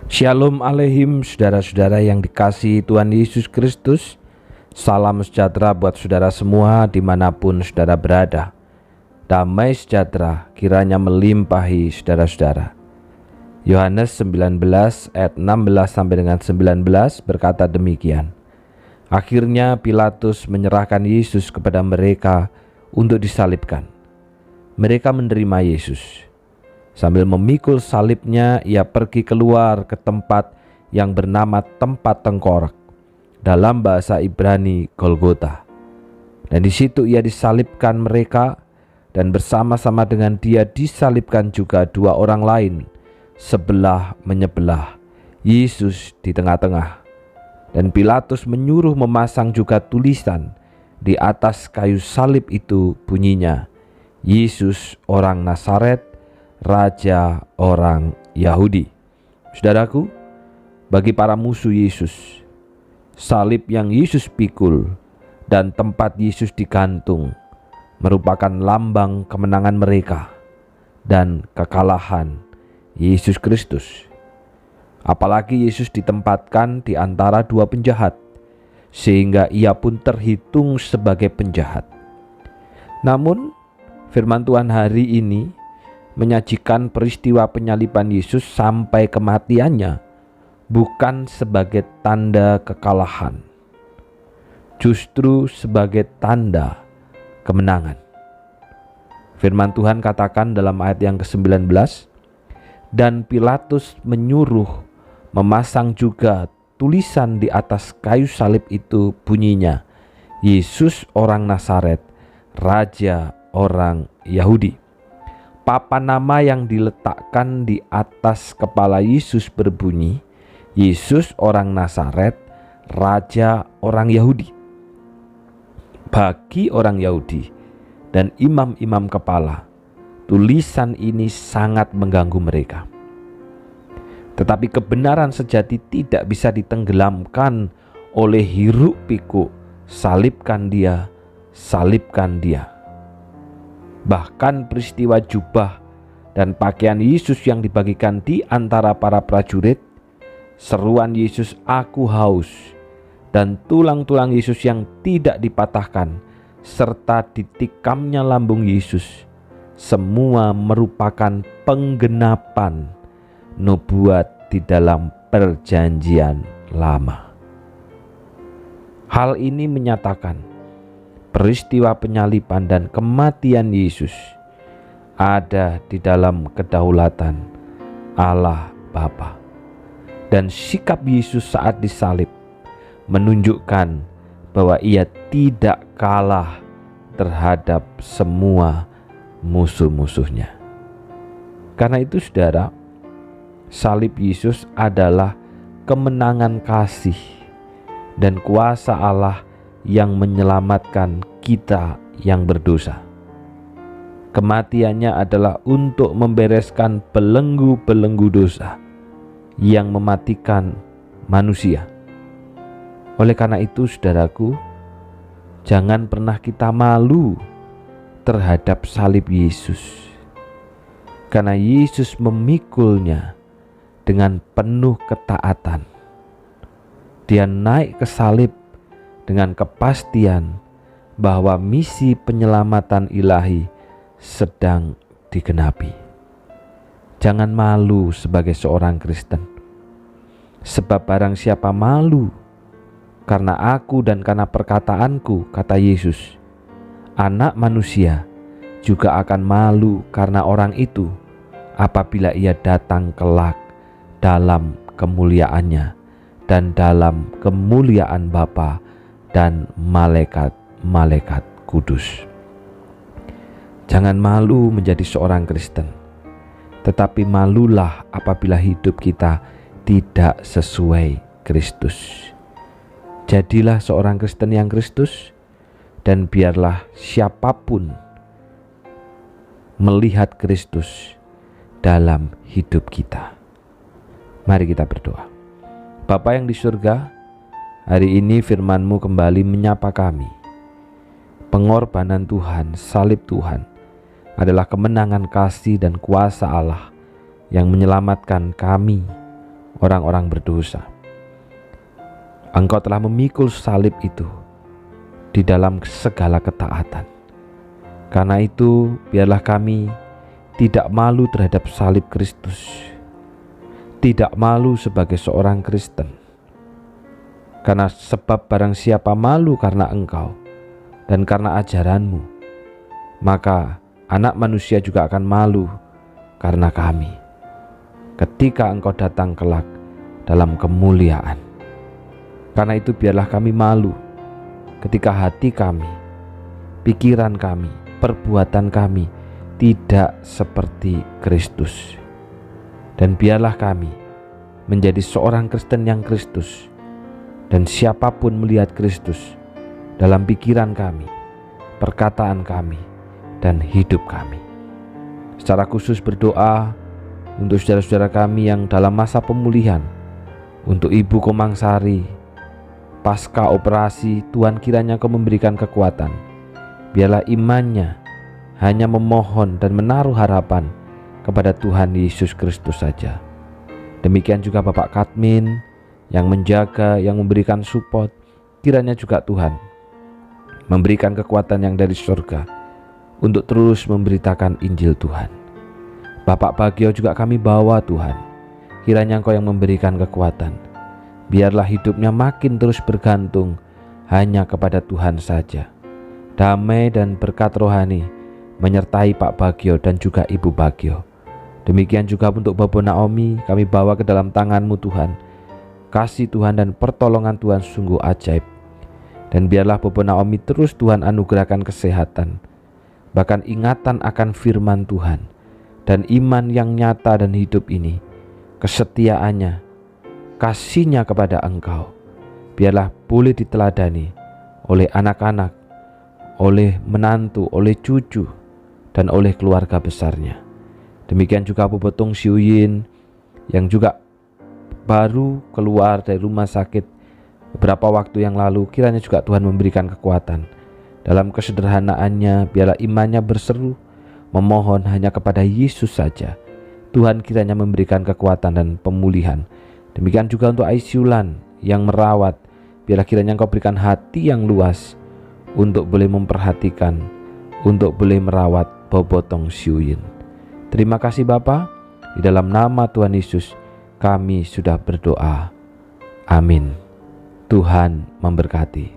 Shalom aleihim, saudara-saudara yang dikasihi Tuhan Yesus Kristus. Salam sejahtera buat saudara semua dimanapun saudara berada. Damai sejahtera kiranya melimpahi saudara-saudara. Yohanes 19 ayat 16 sampai dengan 19 berkata demikian. Akhirnya Pilatus menyerahkan Yesus kepada mereka untuk disalibkan. Mereka menerima Yesus. Sambil memikul salibnya, ia pergi keluar ke tempat yang bernama tempat tengkorak, dalam bahasa Ibrani Golgota. Dan di situ ia disalibkan mereka, dan bersama-sama dengan dia disalibkan juga dua orang lain, sebelah menyebelah, Yesus di tengah-tengah. Dan Pilatus menyuruh memasang juga tulisan di atas kayu salib itu, bunyinya, Yesus orang Nazaret, Raja orang Yahudi. Saudaraku, bagi para musuh Yesus, salib yang Yesus pikul dan tempat Yesus digantung merupakan lambang kemenangan mereka dan kekalahan Yesus Kristus. Apalagi Yesus ditempatkan di antara dua penjahat, sehingga ia pun terhitung sebagai penjahat. Namun, firman Tuhan hari ini menyajikan peristiwa penyaliban Yesus sampai kematiannya bukan sebagai tanda kekalahan, justru sebagai tanda kemenangan. Firman Tuhan katakan dalam ayat yang ke-19, dan Pilatus menyuruh memasang juga tulisan di atas kayu salib itu, bunyinya, Yesus orang Nazaret, Raja orang Yahudi. Papan nama yang diletakkan di atas kepala Yesus berbunyi, Yesus orang Nazaret, Raja orang Yahudi. Bagi orang Yahudi dan imam-imam kepala, tulisan ini sangat mengganggu mereka. Tetapi kebenaran sejati tidak bisa ditenggelamkan oleh hiruk pikuk, salibkan dia, salibkan dia. Bahkan peristiwa jubah dan pakaian Yesus yang dibagikan di antara para prajurit, seruan Yesus aku haus, dan tulang-tulang Yesus yang tidak dipatahkan, serta ditikamnya lambung Yesus, semua merupakan penggenapan nubuat di dalam perjanjian lama. Hal ini menyatakan peristiwa penyaliban dan kematian Yesus ada di dalam kedaulatan Allah Bapa. Dan sikap Yesus saat disalib menunjukkan bahwa ia tidak kalah terhadap semua musuh-musuhnya. Karena itu saudara, salib Yesus adalah kemenangan kasih dan kuasa Allah yang menyelamatkan kita yang berdosa. Kematiannya adalah untuk membereskan belenggu-belenggu dosa yang mematikan manusia. Oleh karena itu saudaraku, jangan pernah kita malu terhadap salib Yesus, karena Yesus memikulnya dengan penuh ketaatan. Dia naik ke salib dengan kepastian bahwa misi penyelamatan ilahi sedang digenapi. Jangan malu sebagai seorang Kristen, sebab barang siapa malu karena aku dan karena perkataanku, kata Yesus, Anak Manusia juga akan malu karena orang itu apabila ia datang kelak dalam kemuliaannya dan dalam kemuliaan Bapa dan malaikat-malaikat kudus. Jangan malu menjadi seorang Kristen, tetapi malulah apabila hidup kita tidak sesuai Kristus. Jadilah seorang Kristen yang Kristus, dan biarlah siapapun melihat Kristus dalam hidup kita. Mari kita berdoa. Bapa yang di surga, hari ini firman-Mu kembali menyapa kami. Pengorbanan Tuhan, salib Tuhan adalah kemenangan kasih dan kuasa Allah yang menyelamatkan kami orang-orang berdosa. Engkau telah memikul salib itu di dalam segala ketaatan. Karena itu, biarlah kami tidak malu terhadap salib Kristus, tidak malu sebagai seorang Kristen. Karena sebab barang siapa malu karena Engkau dan karena ajaranmu, maka Anak Manusia juga akan malu karena kami, ketika Engkau datang kelak dalam kemuliaan. Karena itu biarlah kami malu ketika hati kami, pikiran kami, perbuatan kami tidak seperti Kristus. Dan biarlah kami menjadi seorang Kristen yang Kristus, dan siapapun melihat Kristus dalam pikiran kami, perkataan kami, dan hidup kami. Secara khusus berdoa untuk saudara-saudara kami yang dalam masa pemulihan, untuk Ibu Komangsari pasca operasi. Tuhan, kiranya Kau memberikan kekuatan. Biarlah imannya hanya memohon dan menaruh harapan kepada Tuhan Yesus Kristus saja. Demikian juga Bapak Katmin yang menjaga, yang memberikan support. Kiranya juga Tuhan memberikan kekuatan yang dari surga untuk terus memberitakan Injil Tuhan. Bapak Bagio juga kami bawa Tuhan. Kiranya Engkau yang memberikan kekuatan. Biarlah hidupnya makin terus bergantung hanya kepada Tuhan saja. Damai dan berkat rohani menyertai Pak Bagio dan juga Ibu Bagio. Demikian juga untuk Bobo Naomi, kami bawa ke dalam tangan-Mu Tuhan. Kasih Tuhan dan pertolongan Tuhan sungguh ajaib. Dan biarlah Bobo Naomi terus Tuhan anugerahkan kesehatan, bahkan ingatan akan firman Tuhan, dan iman yang nyata dan hidup ini, kesetiaannya, kasihnya kepada Engkau, biarlah boleh diteladani oleh anak-anak, oleh menantu, oleh cucu, dan oleh keluarga besarnya. Demikian juga Bobo Tung Siuyin yang juga baru keluar dari rumah sakit beberapa waktu yang lalu. Kiranya juga Tuhan memberikan kekuatan. Dalam kesederhanaannya, biarlah imannya berseru memohon hanya kepada Yesus saja. Tuhan kiranya memberikan kekuatan dan pemulihan. Demikian juga untuk Aisulan yang merawat, biarlah kiranya Engkau berikan hati yang luas untuk boleh memperhatikan, untuk boleh merawat Bobo Tung Siuyin. Terima kasih Bapa, di dalam nama Tuhan Yesus kami sudah berdoa. Amin. Tuhan memberkati.